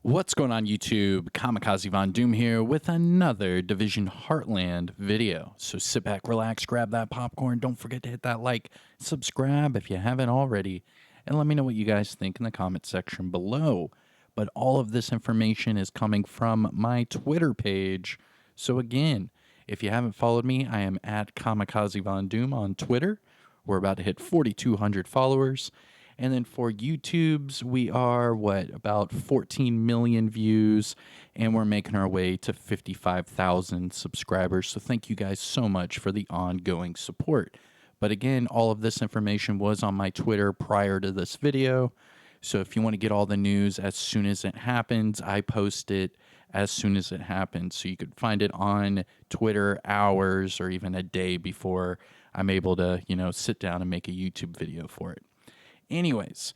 What's going on YouTube? Kamikazevondoom here with another Division Heartland video. So sit back, relax, grab that popcorn. Don't forget to hit that like, subscribe if you haven't already, and let me know what you guys think in the comment section below. But all of this information is coming from my Twitter page. So again, if you haven't followed me, I am at Kamikazevondoom on Twitter. We're about to hit 4,200 followers. And then for YouTube's, we are, about 14 million views, and we're making our way to 55,000 subscribers. So thank you guys so much for the ongoing support. But again, all of this information was on my Twitter prior to this video. So if you want to get all the news as soon as it happens, I post it as soon as it happens. So you could find it on Twitter hours or even a day before I'm able to, sit down and make a YouTube video for it. Anyways,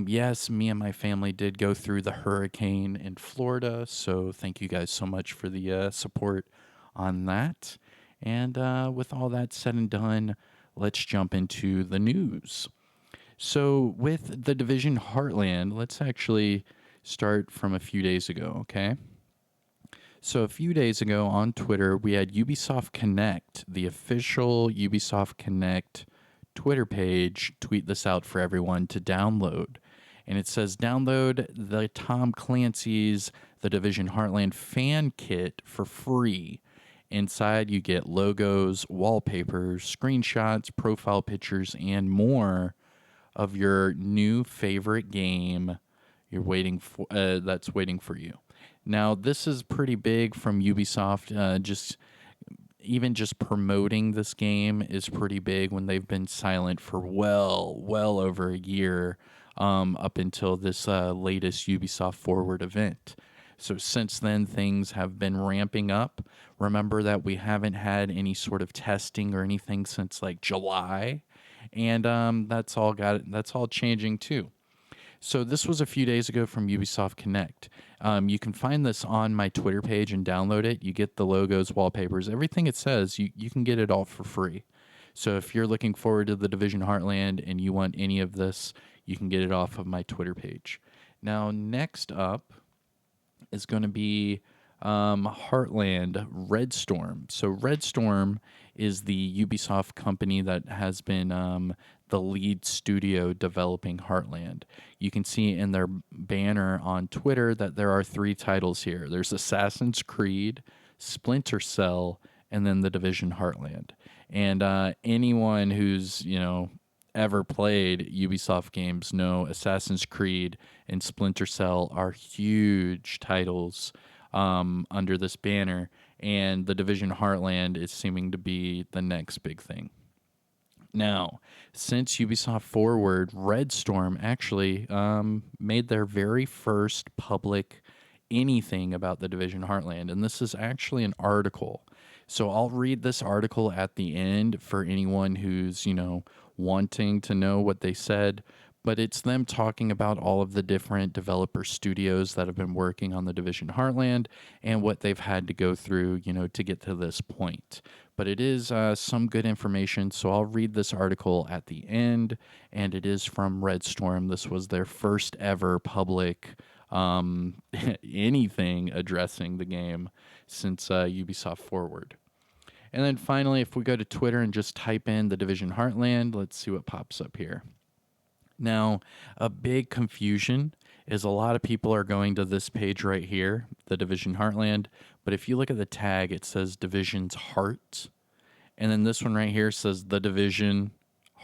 yes, me and my family did go through the hurricane in Florida, so thank you guys so much for the support on that. And with all that said and done, let's jump into the news. So with the Division Heartland, let's actually start from a few days ago, okay? So a few days ago on Twitter, we had Ubisoft Connect, the official Ubisoft Connect Twitter page, tweet this out for everyone to download. And it says, download the Tom Clancy's The Division Heartland fan kit for free. Inside, you get logos, wallpapers, screenshots, profile pictures, and more of your new favorite game you're waiting for. That's waiting for you. Now, this is pretty big from Ubisoft. Even just promoting this game is pretty big when they've been silent for well over a year, up until this latest Ubisoft Forward event. So since then, things have been ramping up. Remember that we haven't had any sort of testing or anything since like July, and that's all changing too. So this was a few days ago from Ubisoft Connect. You can find this on my Twitter page and download it. You get the logos, wallpapers, everything it says. You can get it all for free. So if you're looking forward to the Division Heartland and you want any of this, you can get it off of my Twitter page. Now, next up is going to be Heartland Red Storm. So Red Storm is the Ubisoft company that has been the lead studio developing Heartland. You can see in their banner on Twitter that there are 3 titles here. There's Assassin's Creed, Splinter Cell, and then the Division Heartland. And anyone who's, ever played Ubisoft games know Assassin's Creed and Splinter Cell are huge titles under this banner, and the Division Heartland is seeming to be the next big thing. Now, since Ubisoft Forward, Red Storm actually made their very first public anything about the Division Heartland, and this is actually an article. So I'll read this article at the end for anyone who's, wanting to know what they said, but it's them talking about all of the different developer studios that have been working on the Division Heartland and what they've had to go through, to get to this point. But it is some good information, so I'll read this article at the end, and it is from Red Storm. This was their first ever public anything addressing the game since Ubisoft Forward. And then finally, if we go to Twitter and just type in the Division Heartland, let's see what pops up here. Now, a big confusion is a lot of people are going to this page right here, the Division Heartland, but if you look at the tag, it says Division's Heart, and then this one right here says the Division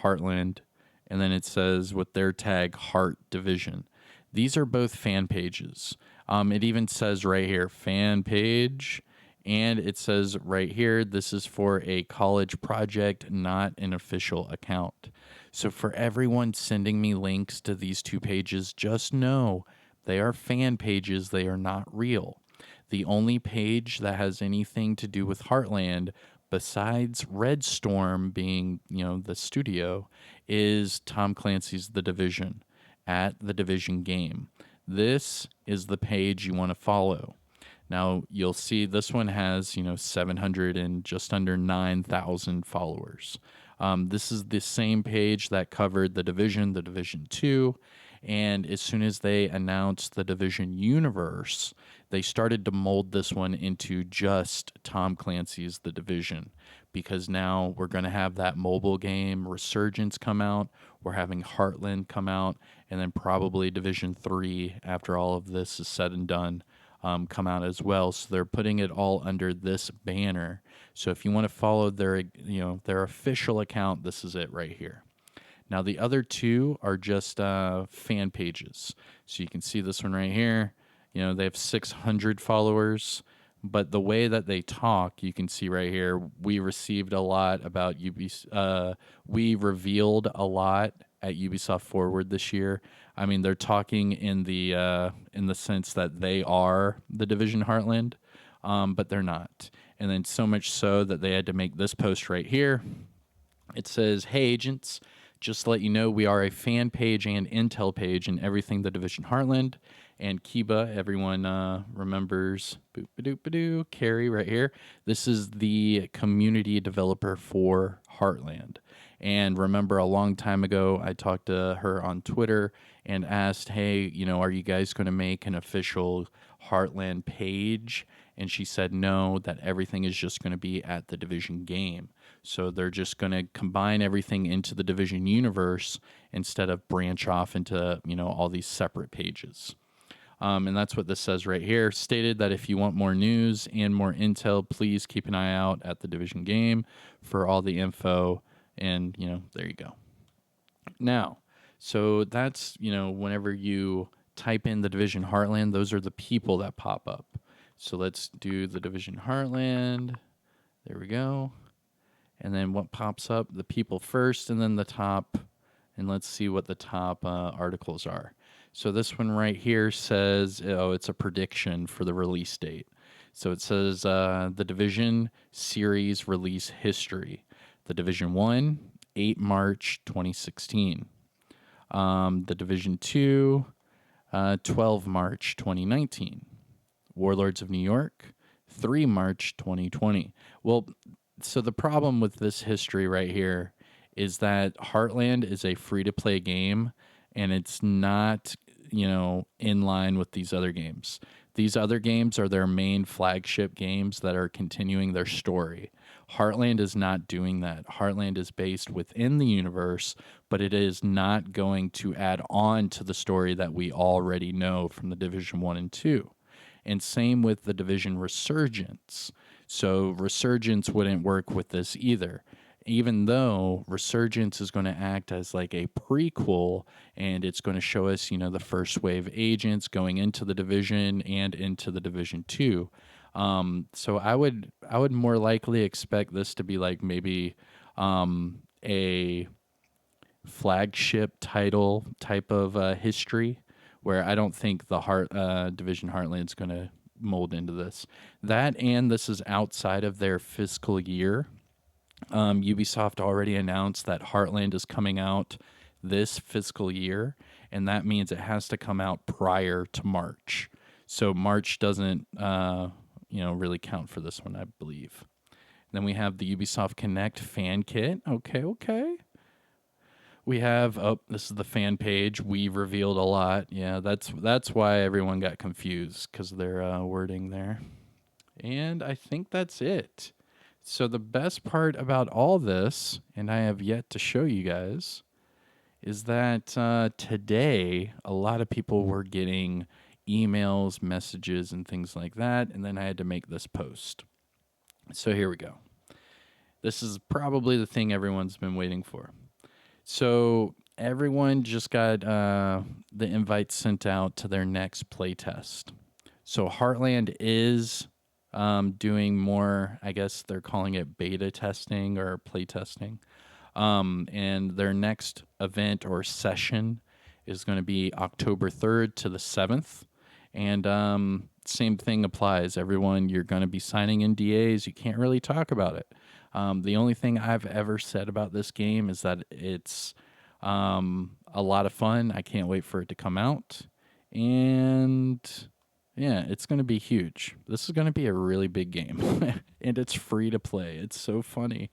Heartland, and then it says with their tag Heart Division. These are both fan pages. It even says right here, fan page, and it says right here, this is for a college project, not an official account. So for everyone sending me links to these 2 pages, just know they are fan pages. They are not real. The only page that has anything to do with Heartland, besides Red Storm being, the studio, is Tom Clancy's The Division at The Division Game. This is the page you want to follow. Now, you'll see this one has, 700 and just under 9,000 followers. This is the same page that covered The Division 2, And as soon as they announced the Division universe, they started to mold this one into just Tom Clancy's The Division, because now we're going to have that mobile game Resurgence come out. We're having Heartland come out, and then probably Division 3 after all of this is said and done. Come out as well. So they're putting it all under this banner. So if you want to follow their official account, this is it right here. Now the other two are just fan pages. So you can see this one right here. They have 600 followers, but the way that they talk, you can see right here. We received a lot about Ubisoft. We revealed a lot at Ubisoft Forward this year. I mean, they're talking in the sense that they are the Division Heartland, but they're not. And then so much so that they had to make this post right here. It says, "Hey agents, just to let you know, we are a fan page and intel page in everything the Division Heartland." And Kiba, everyone remembers, boop-a-doop-a-doo, Carrie right here. This is the community developer for Heartland. And remember, a long time ago, I talked to her on Twitter and asked, hey, are you guys going to make an official Heartland page? And she said no, that everything is just going to be at the Division game. So they're just going to combine everything into the Division universe instead of branch off into, all these separate pages. And that's what this says right here. Stated that if you want more news and more intel, please keep an eye out at the Division game for all the info. And, there you go. Now, so that's, whenever you type in the Division Heartland, those are the people that pop up. So let's do the Division Heartland. There we go. And then what pops up? The people first, and then the top. And let's see what the top articles are. So this one right here says, it's a prediction for the release date. So it says the Division series release history. The Division 1, 8 March 2016. The Division 2, 12 March 2019. Warlords of New York, 3 March 2020. Well, so the problem with this history right here is that Heartland is a free-to-play game, and it's not, in line with these other games. These other games are their main flagship games that are continuing their story. Heartland is not doing that. Heartland is based within the universe, but it is not going to add on to the story that we already know from the Division 1 and 2. And same with the Division Resurgence. So Resurgence wouldn't work with this either, even though Resurgence is going to act as like a prequel, and it's going to show us, the first wave agents going into the Division and into the Division 2. So I would more likely expect this to be like maybe a flagship title type of history, where I don't think the Division Heartland is going to mold into this. That, and this is outside of their fiscal year. Ubisoft already announced that Heartland is coming out this fiscal year, and that means it has to come out prior to March. So March doesn't, really count for this one, I believe. Then we have the Ubisoft Connect fan kit. Okay. We have, this is the fan page. We revealed a lot. Yeah, that's why everyone got confused, because of their wording there. And I think that's it. So the best part about all this, and I have yet to show you guys, is that today a lot of people were getting emails, messages, and things like that, and then I had to make this post. So here we go. This is probably the thing everyone's been waiting for. So everyone just got the invite sent out to their next playtest. So Heartland is doing more, I guess they're calling it beta testing or play testing. And their next event or session is going to be October 3rd to the 7th. And same thing applies. Everyone, you're going to be signing NDAs. You can't really talk about it. The only thing I've ever said about this game is that it's a lot of fun. I can't wait for it to come out. And yeah, it's going to be huge. This is going to be a really big game. And it's free to play. It's so funny.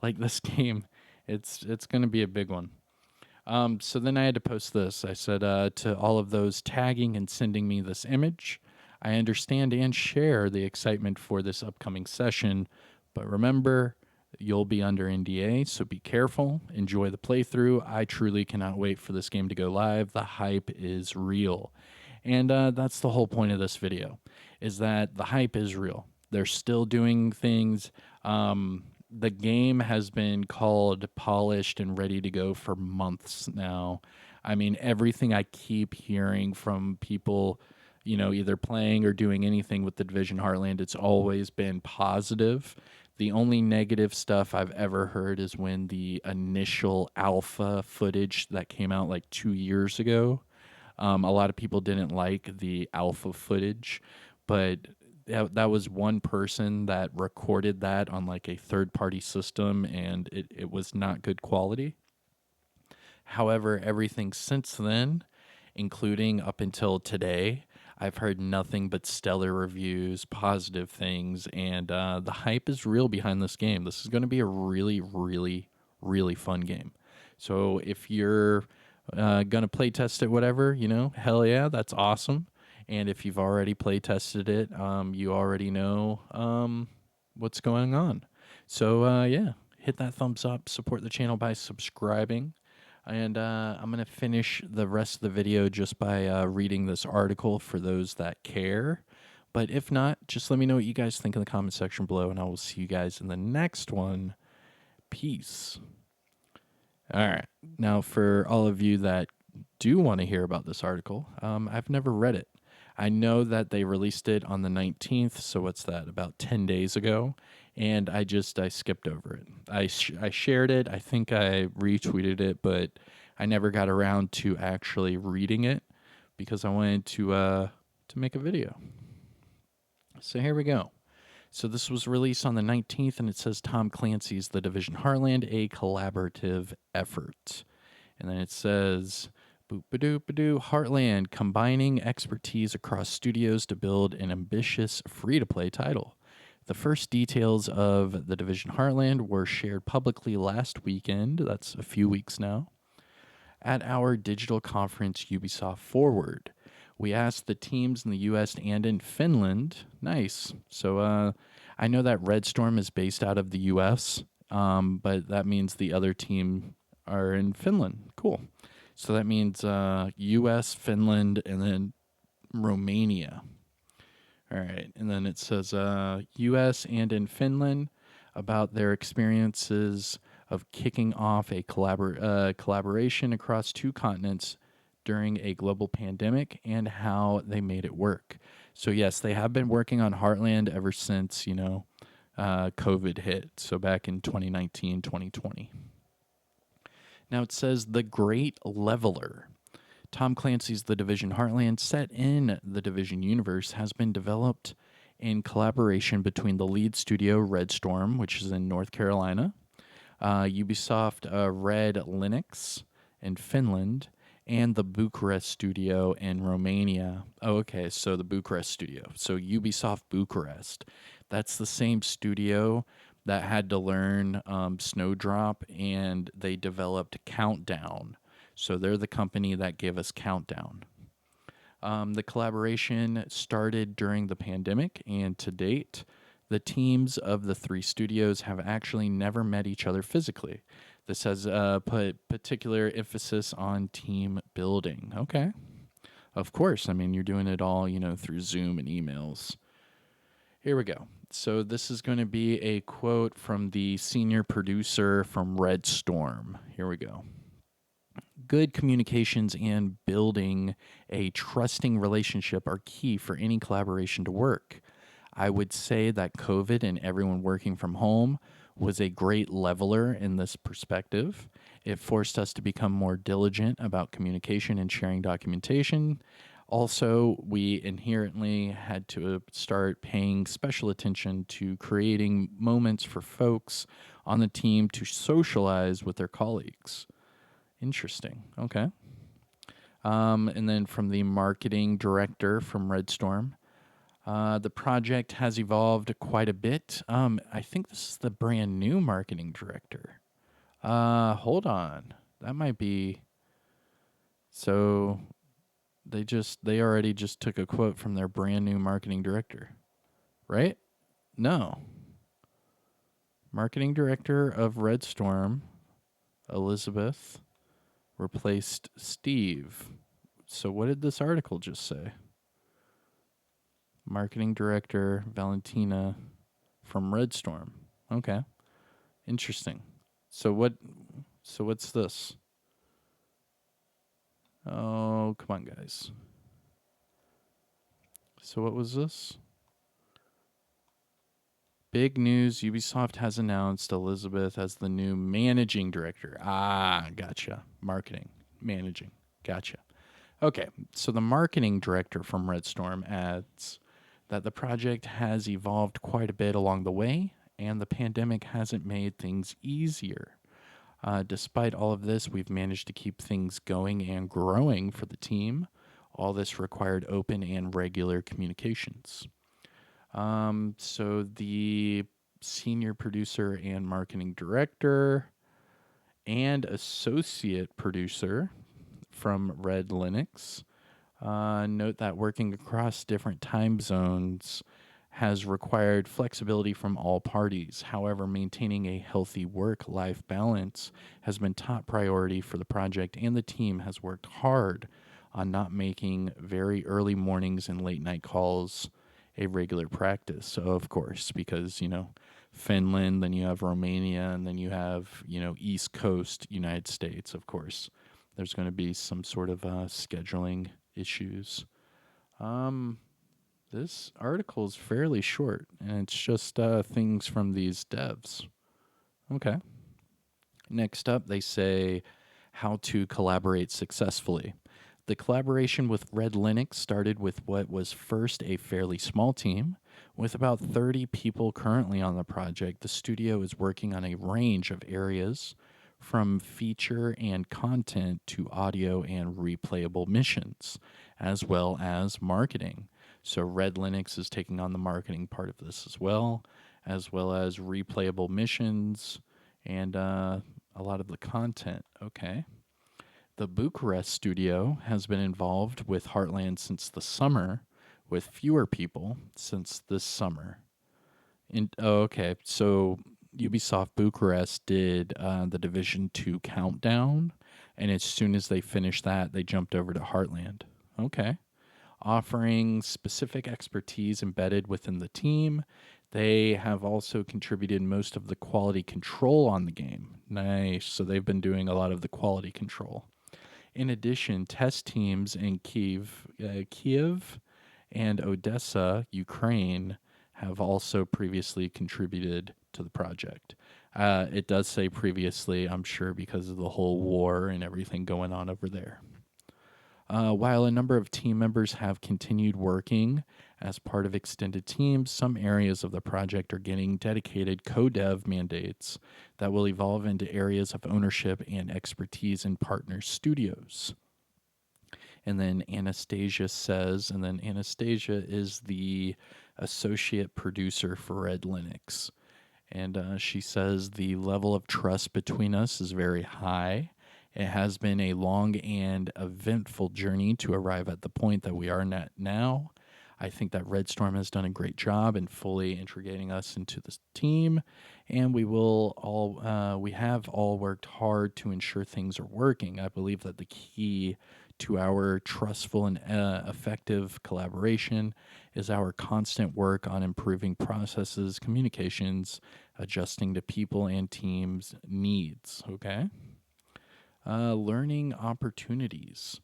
Like this game, it's going to be a big one. So then I had to post this. I said to all of those tagging and sending me this image, I understand and share the excitement for this upcoming session, but remember, you'll be under NDA, so be careful. Enjoy the playthrough. I truly cannot wait for this game to go live. The hype is real. And that's the whole point of this video, is that the hype is real. They're still doing things. The game has been called polished and ready to go for months now. I mean, everything I keep hearing from people, either playing or doing anything with the Division Heartland, it's always been positive. The only negative stuff I've ever heard is when the initial alpha footage that came out like 2 years ago. A lot of people didn't like the alpha footage, but that was one person that recorded that on like a third party system, and it was not good quality. However, everything since then, including up until today, I've heard nothing but stellar reviews, positive things, and the hype is real behind this game. This is going to be a really, really, really fun game. So if you're going to play test it, whatever, hell yeah, that's awesome. And if you've already play tested it, you already know what's going on. So yeah, hit that thumbs up, support the channel by subscribing. And I'm going to finish the rest of the video just by reading this article for those that care. But if not, just let me know what you guys think in the comment section below, and I will see you guys in the next one. Peace. All right. Now, for all of you that do want to hear about this article, I've never read it. I know that they released it on the 19th, so what's that, about 10 days ago, and I skipped over it. I shared it, I think I retweeted it, but I never got around to actually reading it because I wanted to make a video. So here we go. So this was released on the 19th, and it says Tom Clancy's The Division Heartland, a collaborative effort. And then it says, boop-a-doop-a-doo, Heartland, combining expertise across studios to build an ambitious free-to-play title. The first details of The Division Heartland were shared publicly last weekend, that's a few weeks now, at our digital conference Ubisoft Forward. We asked the teams in the US and in Finland. Nice. So I know that Red Storm is based out of the US, but that means the other team are in Finland. Cool. So that means US, Finland, and then Romania. All right. And then it says US and in Finland about their experiences of kicking off a collaboration across two continents during a global pandemic and how they made it work. So yes, they have been working on Heartland ever since, COVID hit. So back in 2019, 2020. Now it says The Great Leveler. Tom Clancy's The Division Heartland, set in the Division universe, has been developed in collaboration between the lead studio Red Storm, which is in North Carolina, Ubisoft Red Linux in Finland, and the Bucharest studio in Romania. Oh, okay, so the Bucharest studio. So Ubisoft Bucharest. That's the same studio that had to learn Snowdrop, and they developed Countdown. So they're the company that gave us Countdown. The collaboration started during the pandemic, and to date, the teams of the three studios have actually never met each other physically. This has put particular emphasis on team building. Okay. Of course. I mean, you're doing it all, through Zoom and emails. Here we go. So this is going to be a quote from the senior producer from Red Storm. Here we go. Good communications and building a trusting relationship are key for any collaboration to work. I would say that COVID and everyone working from home was a great leveler in this perspective. It forced us to become more diligent about communication and sharing documentation. Also, we inherently had to start paying special attention to creating moments for folks on the team to socialize with their colleagues. Interesting. Okay. And then from the marketing director from Red Storm, the project has evolved quite a bit. I think this is the brand new marketing director. Hold on. That might be... So they already just took a quote from their brand new marketing director, right? No. Marketing director of Red Storm, Elizabeth, replaced Steve. So what did this article just say? Marketing director Valentina from Red Storm. Okay. Interesting. So what's this? Oh, come on, guys. So what was this? Big news, Ubisoft has announced Elizabeth as the new managing director. Ah, gotcha. Marketing, managing. Gotcha. Okay, so the marketing director from Red Storm adds that the project has evolved quite a bit along the way, and the pandemic hasn't made things easier. Despite all of this, we've managed to keep things going and growing for the team. All this required open and regular communications. So the senior producer and marketing director and associate producer from Red Linux note that working across different time zones has required flexibility from all parties. However, maintaining a healthy work life balance has been top priority for the project, and the team has worked hard on not making very early mornings and late night calls a regular practice. So, of course, because, Finland, then you have Romania, and then you have, East Coast United States, of course. There's going to be some sort of scheduling issues. This article is fairly short, and it's just things from these devs. Okay. Next up, they say how to collaborate successfully. The collaboration with Red Linux started with what was first a fairly small team. With about 30 people currently on the project, the studio is working on a range of areas from feature and content to audio and replayable missions, as well as marketing. So Red Linux is taking on the marketing part of this as well as replayable missions and a lot of the content. Okay. The Bucharest studio has been involved with Heartland since the summer, with fewer people since this summer. Okay, so Ubisoft Bucharest did the Division 2 countdown, and as soon as they finished that, they jumped over to Heartland. Okay. Offering specific expertise embedded within the team. They have also contributed most of the quality control on the game. Nice. So they've been doing a lot of the quality control. In addition, test teams in Kiev and Odessa, Ukraine, have also previously contributed to the project. It does say previously, I'm sure, because of the whole war and everything going on over there. While a number of team members have continued working as part of extended teams, some areas of the project are getting dedicated co-dev mandates that will evolve into areas of ownership and expertise in partner studios. And then Anastasia is the associate producer for Red Linux. And she says the level of trust between us is very high. It has been a long and eventful journey to arrive at the point that we are at now. I think that Red Storm has done a great job in fully integrating us into this team, and we have all worked hard to ensure things are working. I believe that the key to our trustful and effective collaboration is our constant work on improving processes, communications, adjusting to people and teams' needs. Okay. Learning opportunities.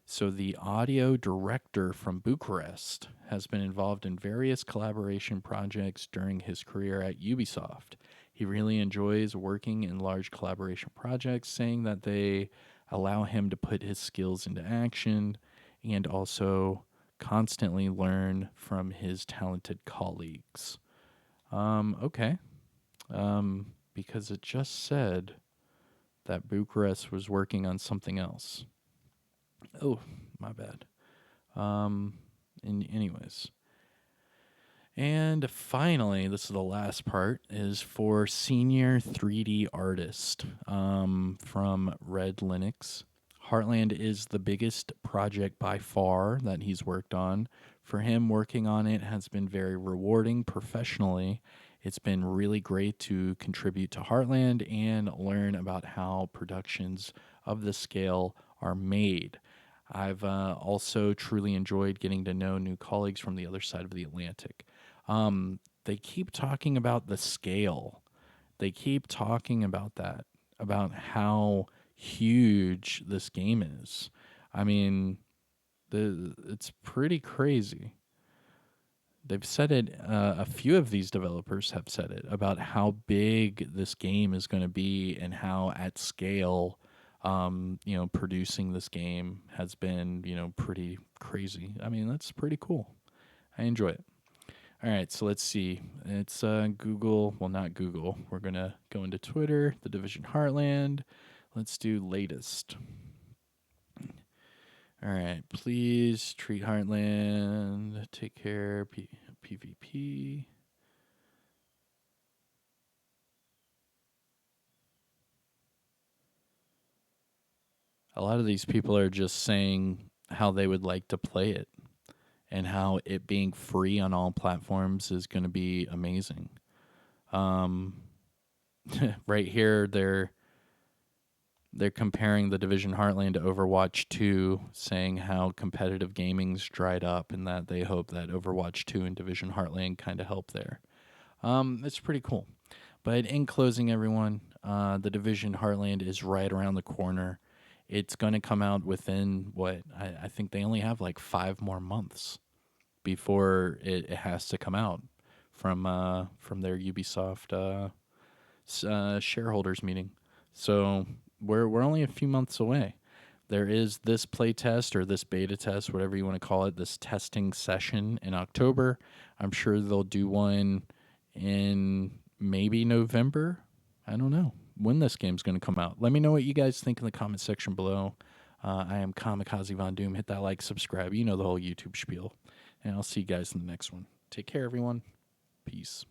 So the audio director from Bucharest has been involved in various collaboration projects during his career at Ubisoft. He really enjoys working in large collaboration projects, saying that they allow him to put his skills into action and also constantly learn from his talented colleagues. Okay. Because it just said that Bucharest was working on something else. Oh, my bad. Anyways. And finally, this is the last part, is for senior 3D artist from Red Linux, Heartland is the biggest project by far that he's worked on. For him, working on it has been very rewarding professionally. It's been really great to contribute to Heartland and learn about how productions of this scale are made. I've also truly enjoyed getting to know new colleagues from the other side of the Atlantic. They keep talking about the scale. They keep talking about that, about how huge this game is. I mean, it's pretty crazy. They've said it. A few of these developers have said it about how big this game is going to be and how at scale, producing this game has been, pretty crazy. I mean, that's pretty cool. I enjoy it. All right, so let's see. It's Google. Well, not Google. We're going to go into Twitter, the Division Heartland. Let's do latest. All right, please treat Heartland. Take care. PvP. A lot of these people are just saying how they would like to play it and how it being free on all platforms is going to be amazing. Right here, they're comparing the Division Heartland to Overwatch 2, saying how competitive gaming's dried up and that they hope that Overwatch 2 and Division Heartland kind of help there. It's pretty cool. But in closing, everyone, the Division Heartland is right around the corner. It's going to come out within I think they only have like 5 more months before it has to come out from their Ubisoft shareholders meeting. So we're only a few months away. There is this play test or this beta test, whatever you want to call it, this testing session in October. I'm sure they'll do one in maybe November. I don't know when this game's going to come out. Let me know what you guys think in the comment section below. I am Kamikazevondoom. Hit that like, subscribe. You know the whole YouTube spiel. And I'll see you guys in the next one. Take care, everyone. Peace.